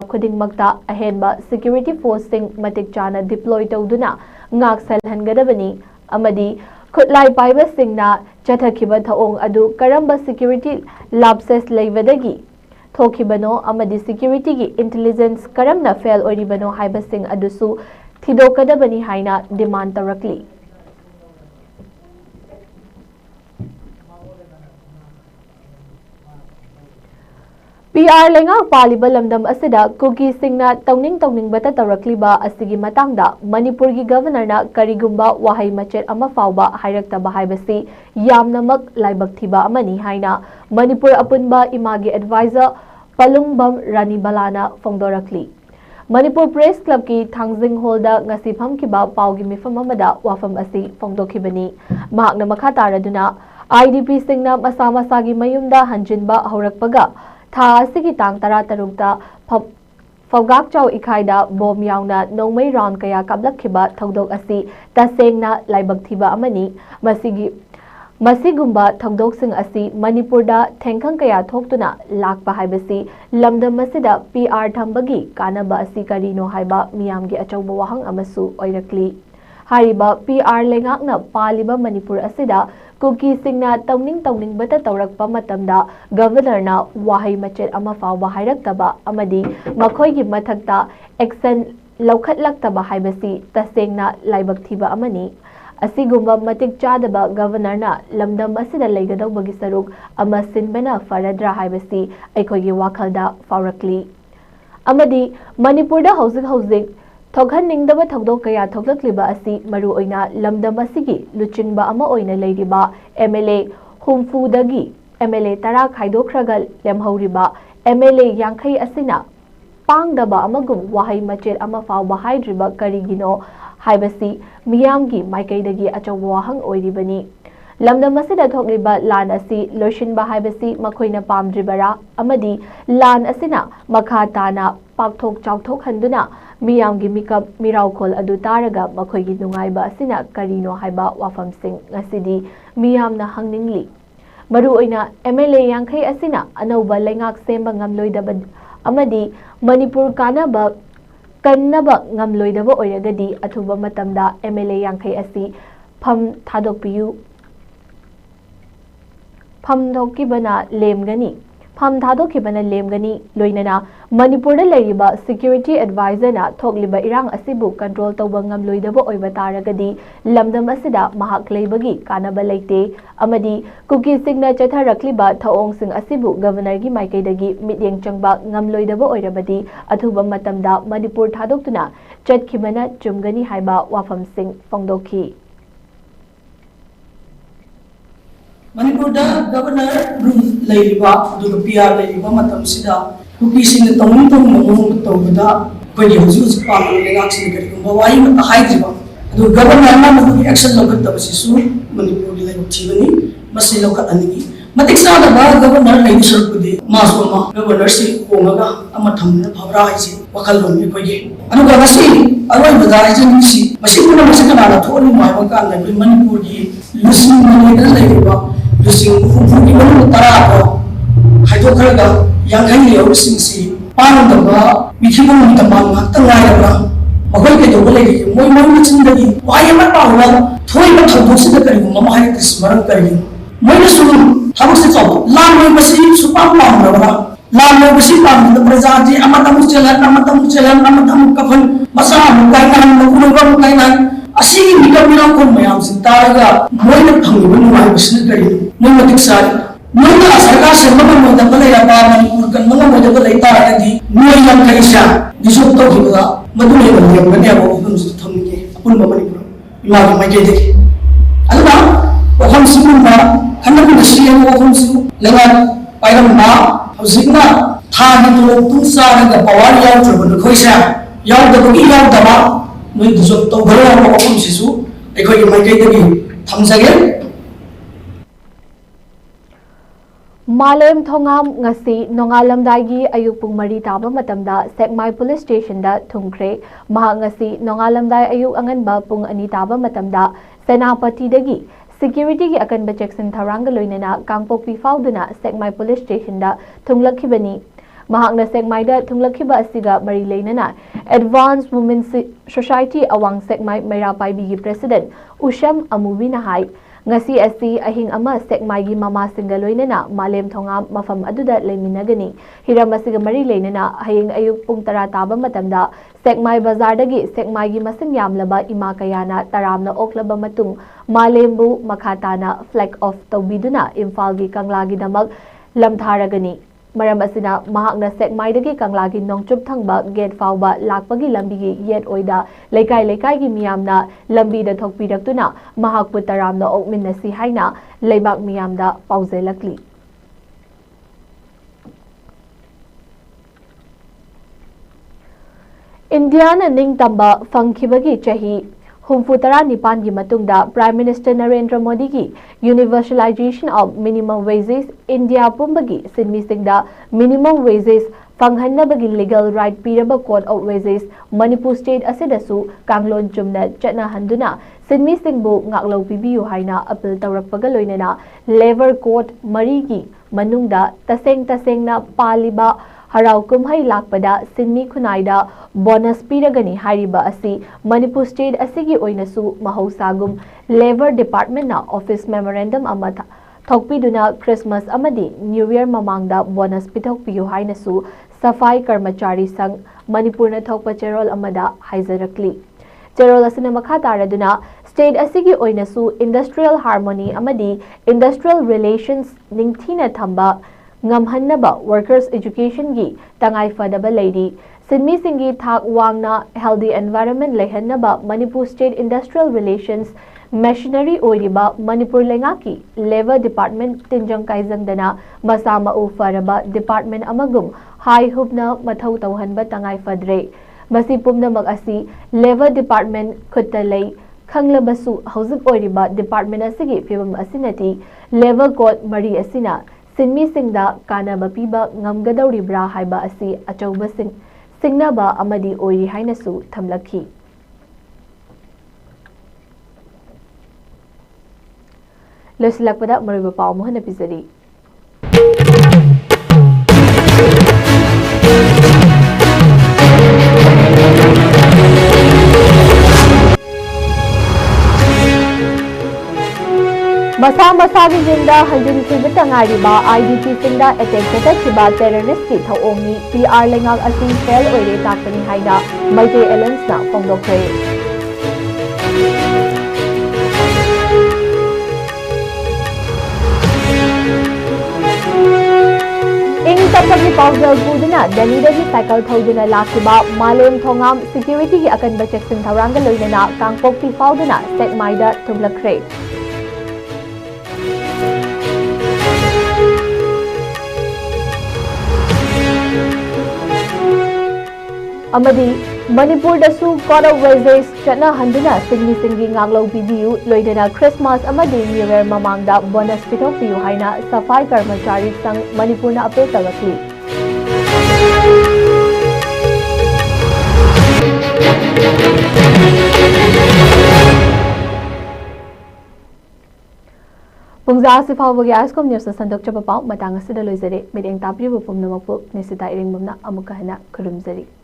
खुदिंगमक्ता अहेनबा security फोर्सिंग मतिक चाना डिप्लॉय तौदुना ngak salhangadabani amadi खुदलाई पाइबसिंगना चथखिबा थओंग अदु करंबा सिक्योरिटी लाप्सेस लेबदगी थोखिबनो अमदी सिक्योरिटी की इंटेलिजेंस करमना फेल ओरिबनो हाइबसिंग अदुसु थिदोकदबनी हाइना डिमांड तौरकली PR lenga paliba lamdam asida kuki singna tawning bata tawrakliba asigi matangda Manipur gi governor na karigumba wahai machet ama fawba hairakta haibasi yamnamak laibak thiba amani haina Manipur apunba imagi advisor Palungbam Rani Balana fongdorakli Manipur Press Club ki Thangjing Hall da ngasi phamkiba pawgi mifam amada wafam asi fongdokhibani mahakna makha taraduna IDP singna masa masagi mayumda hanjinba haurakpaga था सिगी तांग तरा तरुकता फवगाक चाव इखाइदा Baum यावना नोंगमै round कया काबलखिबा थौदोक असि तसेंगना लाइबक थिबा अमनी मसिगुम्बा थौदोकसिंग असि मणिपुरदा थेंखंग कया थोक्तुना Lakpa हाइबसि लमदम मसिदा PR थंबगी कानबा असि करिनो हाइबा मियामगी अचौबा वाहंग अमसु ओइरकली हारिबा PR लेंगाकना पालिबा Manipur असिदा cookie सिंगना तौनिंग बता तौरकपा मतमदा गवर्नरना वाहै मचेत अमा फावबा हाइरक्तबा अमदी मखोइगी मथक्ता एक्शन लौखटलक्तबा हाइबसि तसेंगना लाइबक थिबा अमनी असिगुम्बा मतिक चादबा गवर्नरना लमदम असिदा लेगदौबगी सरुक अमा सिनबना फरद्रा हाइबसि अखोइगी वाखलदा फावरकली अमदी मणिपुरदा हौजिक थोगहन्निंगदबा थौदोक कया थोगलक्लिबा असि मरु ओइना लमदम असिगी लुचिंगबा अमा ओइना लेरिबा MLA हुमफुदगी MLA तरा खाइदोखरगा लेमहौरिबा MLA यांखै असिना पांगदबा अमगुम वाहै मचेत अमा फावबा हाइद्रिबा करिगिनो हाइबसि मियामगी माइकैदगी अचौबा वाहंग ओइरिबनी लमदम असिदा थोकलिबा लान असि लोइसिनबा हाइबसि मखोइना पामद्रिबरा अमदी लान असिना मखा ताना पाकथोक चाउथोक हंदुना मियामगी मिकअप मिराउखोल अदु तारगा मखोइगी नुंगाइबा असिना करिनो हाइबा वाफमसिंग ngасidi मियामना हंगनिंगली मरु ओइना MLA यांखै असिना अनौबा लेंगाक सेंबा ngamloidaba amadi Manipur kanaba kannaba ngamloidaba oiragadi athuba matamda MLA यांखै असि फम थादोकपियु फम थोकिबना लेमगनी फम थादोखिबना लेमगनी लोइनना मणिपुर लेरिबा सिक्योरिटी एडवाइजर ना थोकलिबा इरांग असिबु कंट्रोल तौबा ngamloidaba ओइबा तारगदी लमदम असिदा महाक लेबगी कानबा लेते अमदी कुकी सिंगना चथरक्लिबा थओंग सिंग असिबु गवर्नर की माइकैदगी मित्येंग चंगबा ngamloidaba ओइरबदी अथुबा मतमदा Manipur थादोक्तुना चटखिबना चुमगनी हाइबा वाफम Singh फोंदोखी Manipur da governor leiriba du PR leiriba matam sida kuki sing tong mo to da ko ye huju pa le ga sing kari ko wai ma haidriba du governor na mu action lokat ta sisu Manipur le go chibani masi lokat ani matik sa da ba governor leiri sur pudi masoma governor si ko ga ama thamna bhavra ai si wakal lon ko ye anu ga masi aroi bada ai si masi ko na masi kana na thoni mai ba kan le Manipur gi lusin ma le leiriba Lusing fufuki manu tara ko haidokaraga yangai leo singsi panandaba mikhimun tamam ngaktangai magoi ke dobale ge moi chindagi wayama pawa thoi ba thadosida kari mama hai kismaran kari moi na sunu thabuk se chaw la moi basi supa pamra la moi basi pam da prajaji amatamu chelan kafan masa mukai nan mukuno mukai nan asigi mikapira ko mayam sintaraga moi na phangiba nuai basna kari moi matik sari moi na sarkar se mama mo da bale ya ba Manipur kan mama mo da bale ta adi moi yang kai sha disok to hiba madune ba ne ba ne ba ko su thamge apun ba Manipur ima ga mai de alba ko ham simun ba kanna ko shi ya ko ham simu lenga pairam ba hausikna tha ni to tung sa ga pawar yaw jo ba khoi sha yaw da ko yaw da ba noi disok to garo ba ko ham sisu ai khoi mai de gi thamjage Malem Thongam ngasi nongalamdagi ayuk pung mari taba matamda Sekmai Police Station da thungkre maha ngasi nongalamdai ayuk angan ba pung ani taba matamda Senapati dagi security gi akan ba Jackson tharanga loinena Kangpokpi fauduna Sekmai Police Station da thunglakhibani mahakna sekmaida thunglakhiba asiga mari leinana Advanced Women's Society awang sekmai Mairapai gi President Usham Amubina hai ngasi asi ahing ama sekmai gi mama singa loinana malem thongam mafam aduda leiminagani hiram asiga mari leinana haying ayuk pung tara taba matamda sekmai bazar dagi sekmai gi masing yamlaba ima kayana taramna oklaba matung malembu makhatana flag of tawbiduna imphal gi kangla gi damak lamtharagani maram asina mahakna sekmai dagi kangla gi nongchup thangba gate fawba lakpagi lambi gi yet oida laikai gi miyamna lambi da thokpiraktuna mahak putaramna okminnasi haina leibak miyamda pauzelakli Indiana ningtamba fangkhibagi chahi Humfutara Nipan gi matungda Prime Minister Narendra Modi gi Universalization of Minimum Wages India pumbagi sinmi singda Minimum Wages fanghanabagi legal right piraba Code of Wages Manipur State asidasu kanglon chumna chatna handuna sinmi singbu ngaklo pibiyu haina appeal tawrakpaga loinana Labor Court mari gi manungda tasengna paliba harau kumhai lakpada sinmi khunaida bonus piragani hariba asi Manipur State asigi oinasu mahausagum Labor Department na Office Memorandum amata thokpiduna Christmas amadi New Year mamangda bonus pithokpiyu hainasu Safai Karmachari Sang Manipur na thokpa cherol amada haizarakli cherol asina makha taraduna State asigi oinasu Industrial Harmony amadi Industrial Relations ningthina thamba ngamhannaba workers education gi tangai fadaba lady sinmi singi thak wangna healthy environment lehannaba Manipur State Industrial Relations machinery oiriba Manipur lengaki Labor Department tinjang kaizangdana masama u faraba department amagum hai hubna mathau tawhanba tangai fadre masi pumna mag asi Labor Department khuttalei khanglabasu hauzik oiriba department asigi fibam asinati Labor Code mari asina sinmi singda kanaba piba ngamgadawribra haiba asi achauba singnaba amadi oiri hainasu thamlakhi losilakpada mariba paw mohana pizari Masa gi jinda hanjin khibata ngariba IDP singda attack chatakhiba terrorist ki thawongi PR lengak asi fail oire takani haida Maite Alliance na fongdokre ing tapagi pawjal buduna Delhi cycle thoduna lakhiba malem thongam security gi akanba checksin thawranga loinana kangpokti fawduna sekmaida thumlakre amadi Manipur dasu Code of Wages chana handuna singi nganglo bidiyu loidana Christmas amadi New Year mamangda bonus pithok piyu haina Safai Karmachari Sang Manipur na appeal tawakli Pungza sifawagi ISCOM News na sandok chapapao matang asida loizare medeng tapribu pumnamapu nisita iringbumna amukahana kurumzari